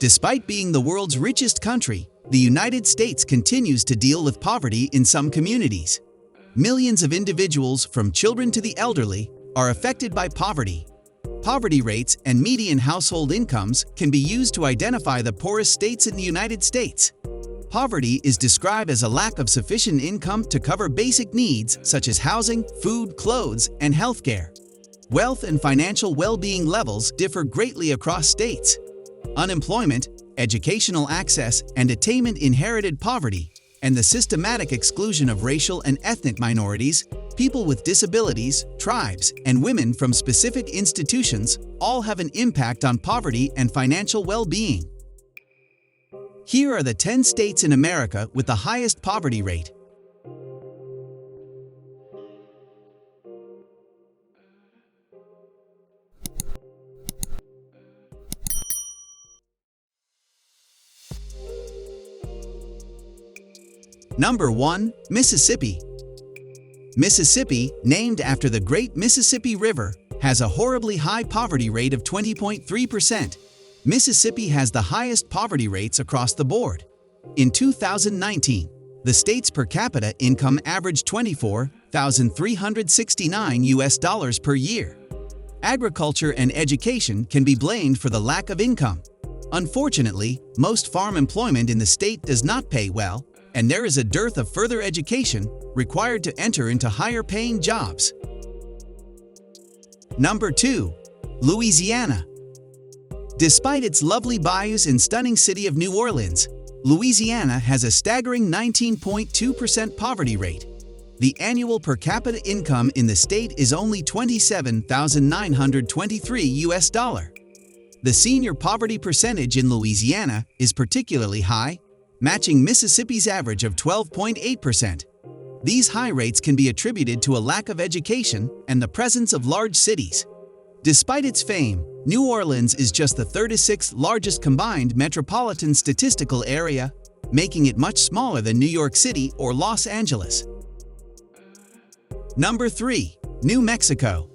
Despite being the world's richest country, the United States continues to deal with poverty in some communities. Millions of individuals, from children to the elderly, are affected by poverty. Poverty rates and median household incomes can be used to identify the poorest states in the United States. Poverty is described as a lack of sufficient income to cover basic needs such as housing, food, clothes, and healthcare. Wealth and financial well-being levels differ greatly across states. Unemployment, educational access, and attainment, inherited poverty, and the systematic exclusion of racial and ethnic minorities, people with disabilities, tribes, and women from specific institutions all have an impact on poverty and financial well-being. Here are the 10 states in America with the highest poverty rate. Number 1. Mississippi. Mississippi, named after the Great Mississippi River, has a horribly high poverty rate of 20.3%. Mississippi has the highest poverty rates across the board. In 2019, the state's per capita income averaged $24,369 per year. Agriculture and education can be blamed for the lack of income. Unfortunately, most farm employment in the state does not pay well, and there is a dearth of further education required to enter into higher-paying jobs. Number 2. Louisiana. Despite its lovely bayous and stunning city of New Orleans, Louisiana has a staggering 19.2% poverty rate. The annual per capita income in the state is only $27,923. The senior poverty percentage in Louisiana is particularly high, matching Mississippi's average of 12.8%. These high rates can be attributed to a lack of education and the presence of large cities. Despite its fame, New Orleans is just the 36th largest combined metropolitan statistical area, making it much smaller than New York City or Los Angeles. Number 3. New Mexico.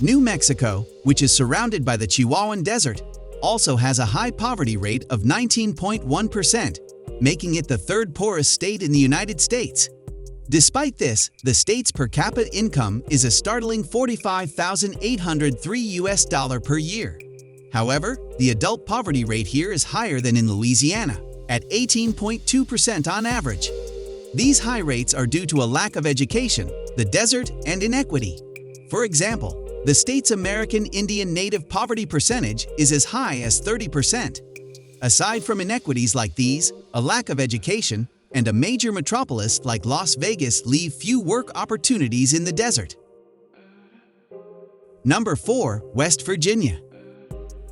New Mexico, which is surrounded by the Chihuahuan Desert, also has a high poverty rate of 19.1%, making it the third poorest state in the United States. Despite this, the state's per capita income is a startling $45,803 per year. However, the adult poverty rate here is higher than in Louisiana, at 18.2% on average. These high rates are due to a lack of education, the desert, and inequity. For example, the state's American Indian native poverty percentage is as high as 30%. Aside from inequities like these, a lack of education and a major metropolis like Las Vegas leave few work opportunities in the desert. Number 4. West Virginia.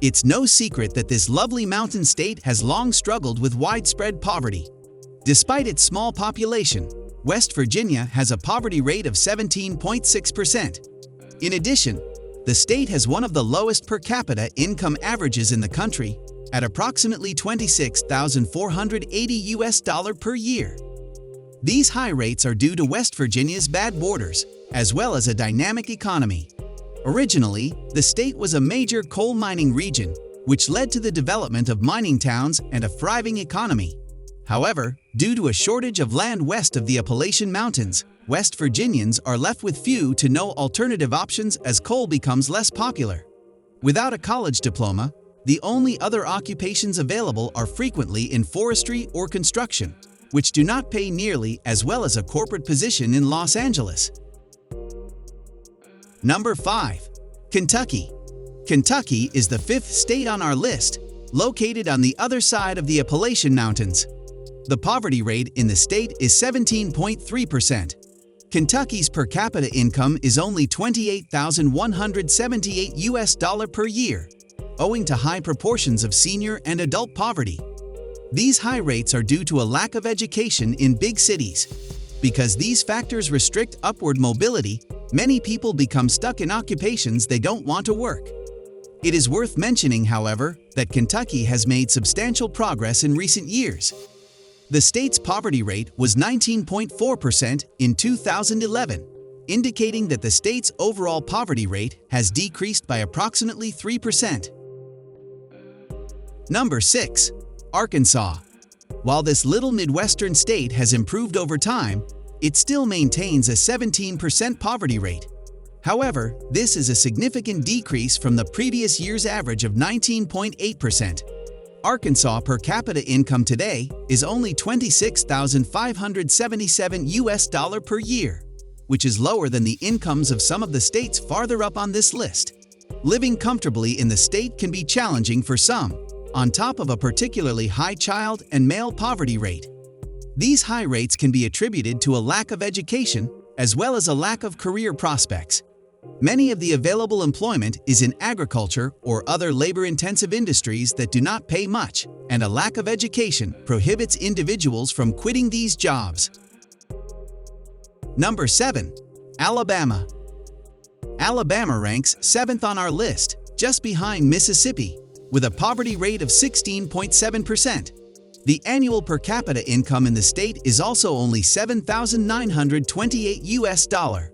It's no secret that this lovely mountain state has long struggled with widespread poverty. Despite its small population, West Virginia has a poverty rate of 17.6%. In addition, the state has one of the lowest per capita income averages in the country, at approximately $26,480 per year. These high rates are due to West Virginia's bad borders, as well as a dynamic economy. Originally, the state was a major coal mining region, which led to the development of mining towns and a thriving economy. However, due to a shortage of land west of the Appalachian Mountains, West Virginians are left with few to no alternative options as coal becomes less popular. Without a college diploma, the only other occupations available are frequently in forestry or construction, which do not pay nearly as well as a corporate position in Los Angeles. Number 5. Kentucky. Kentucky is the 5th state on our list, located on the other side of the Appalachian Mountains. The poverty rate in the state is 17.3%. Kentucky's per capita income is only $28,178 per year, owing to high proportions of senior and adult poverty. These high rates are due to a lack of education in big cities. Because these factors restrict upward mobility, many people become stuck in occupations they don't want to work. It is worth mentioning, however, that Kentucky has made substantial progress in recent years. The state's poverty rate was 19.4% in 2011, indicating that the state's overall poverty rate has decreased by approximately 3%. Number 6. Arkansas. While this little Midwestern state has improved over time, it still maintains a 17% poverty rate. However, this is a significant decrease from the previous year's average of 19.8%. Arkansas per capita income today is only $26,577 per year, which is lower than the incomes of some of the states farther up on this list. Living comfortably in the state can be challenging for some, on top of a particularly high child and male poverty rate. These high rates can be attributed to a lack of education as well as a lack of career prospects. Many of the available employment is in agriculture or other labor-intensive industries that do not pay much, and a lack of education prohibits individuals from quitting these jobs. Number 7. Alabama. Alabama ranks 7th on our list, just behind Mississippi, with a poverty rate of 16.7%. The annual per capita income in the state is also only $7,928.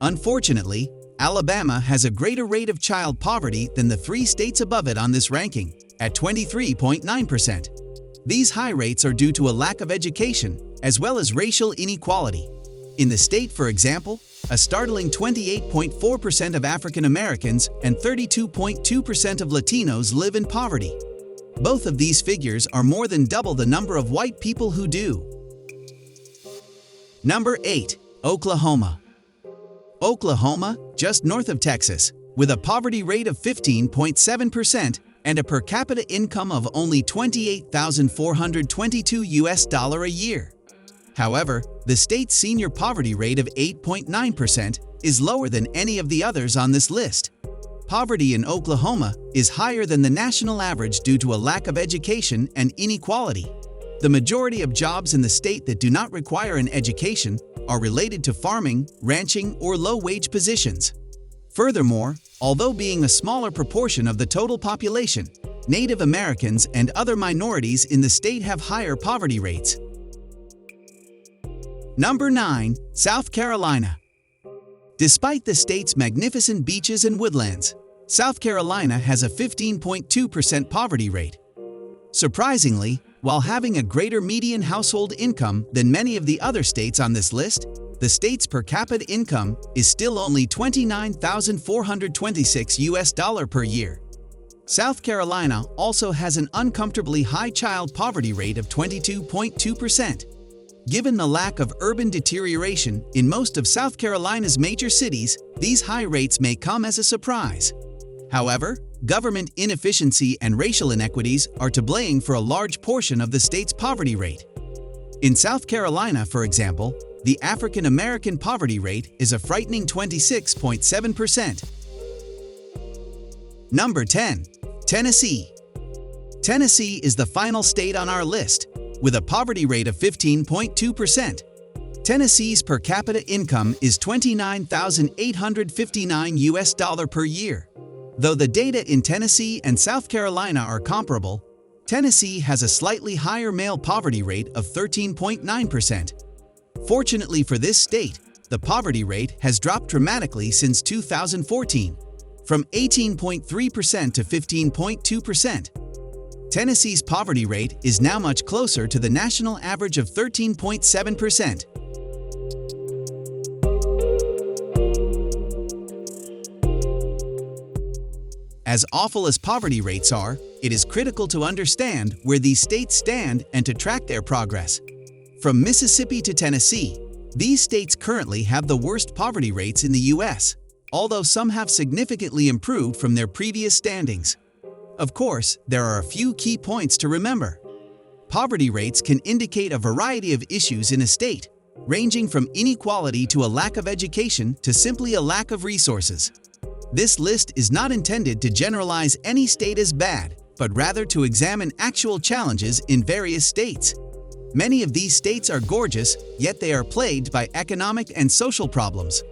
Unfortunately, Alabama has a greater rate of child poverty than the 3 states above it on this ranking, at 23.9%. These high rates are due to a lack of education, as well as racial inequality. In the state, for example, a startling 28.4% of African Americans and 32.2% of Latinos live in poverty. Both of these figures are more than double the number of white people who do. Number 8. Oklahoma. Oklahoma, just north of Texas, with a poverty rate of 15.7% and a per capita income of only $28,422 a year. However, the state's senior poverty rate of 8.9% is lower than any of the others on this list. Poverty in Oklahoma is higher than the national average due to a lack of education and inequality. The majority of jobs in the state that do not require an education are related to farming, ranching, or low-wage positions. Furthermore, although being a smaller proportion of the total population, Native Americans and other minorities in the state have higher poverty rates. Number 9. South Carolina. Despite the state's magnificent beaches and woodlands, South Carolina has a 15.2% poverty rate. Surprisingly, while having a greater median household income than many of the other states on this list, the state's per capita income is still only $29,426 per year. South Carolina also has an uncomfortably high child poverty rate of 22.2%. Given the lack of urban deterioration in most of South Carolina's major cities, these high rates may come as a surprise. However, government inefficiency and racial inequities are to blame for a large portion of the state's poverty rate. In South Carolina, for example, the African American poverty rate is a frightening 26.7%. Number 10. Tennessee. Tennessee is the final state on our list, with a poverty rate of 15.2%. Tennessee's per capita income is $29,859 per year. Though the data in Tennessee and South Carolina are comparable, Tennessee has a slightly higher male poverty rate of 13.9%. Fortunately for this state, the poverty rate has dropped dramatically since 2014, from 18.3% to 15.2%. Tennessee's poverty rate is now much closer to the national average of 13.7%. As awful as poverty rates are, it is critical to understand where these states stand and to track their progress. From Mississippi to Tennessee, these states currently have the worst poverty rates in the U.S., although some have significantly improved from their previous standings. Of course, there are a few key points to remember. Poverty rates can indicate a variety of issues in a state, ranging from inequality to a lack of education to simply a lack of resources. This list is not intended to generalize any state as bad, but rather to examine actual challenges in various states. Many of these states are gorgeous, yet they are plagued by economic and social problems.